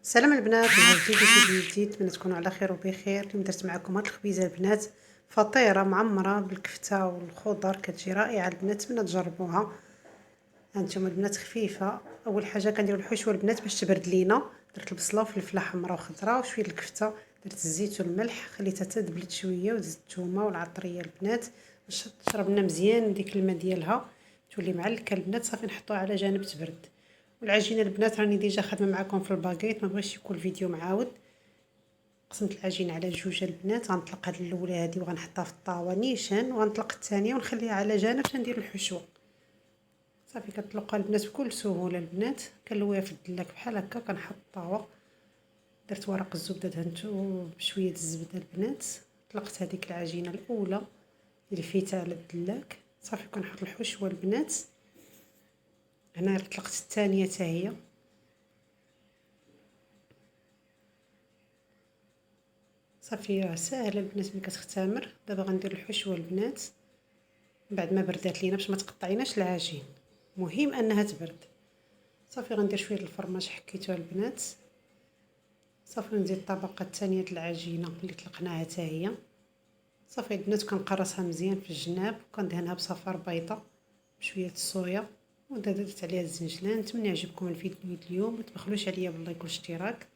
سلام البنات، نهار جديد وفيديو جديد. نتمنى تكونوا على خير وبخير. اليوم درت معكم هاد الخبيزه البنات، فطيره معمره بالكفته والخضر، كتجي رائعه البنات. نتمنى تجربوها. هانتوما البنات خفيفه. اول حاجه كنديروا الحشوه البنات باش تبرد لينا. درت البصله وفلفله حمراء وخضراء وشويه الكفته، درت الزيت والملح، خليتها تدبلت شويه، ودزت الثومه والعطريه البنات باش تشربنا مزيان ديك الماء ديالها، تولي معلكه البنات. صافي نحطوها على جانب تبرد. والعجينه البنات راني ديجا خدمه معكم في الباكيت، ما بغيتش يكون الفيديو معاود. قسمت العجينه على جوج البنات، غنطلق هاد الاولى هادي وغنحطها في الطاوه نيشان، وغنطلق الثانيه ونخليها على جانب تندير الحشوه. صافي كتطلقها البنات بكل سهوله البنات. كنلويها في الدلاك بحال هكا، كنحط الطاوه، درت ورق الزبده دهنتو بشويه الزبده البنات. طلقت هذيك العجينه الاولى اللي فيتها على الدلاك. صافي كنحط الحشوه البنات. هنا طلقت الثانيه حتى هي. صافي راه ساهله البنات ملي كتختمر. دابا غندير الحشوه البنات بعد ما بردات لينا باش ما تقطعيناش العجين، مهم انها تبرد. صافي غندير شويه الفرماج حكيتوها البنات. صافي نزيد الطبقه الثانيه د العجينه اللي طلقناها حتى هي. صافي البنات كنقرصها مزيان في الجناب وكندهنها بصفار بيضاء بشويه الصويا، ودرت عليها الزنجلان. نتمنى يعجبكم الفيديو اليوم، ما تبخلوش عليا باللايك والاشتراك.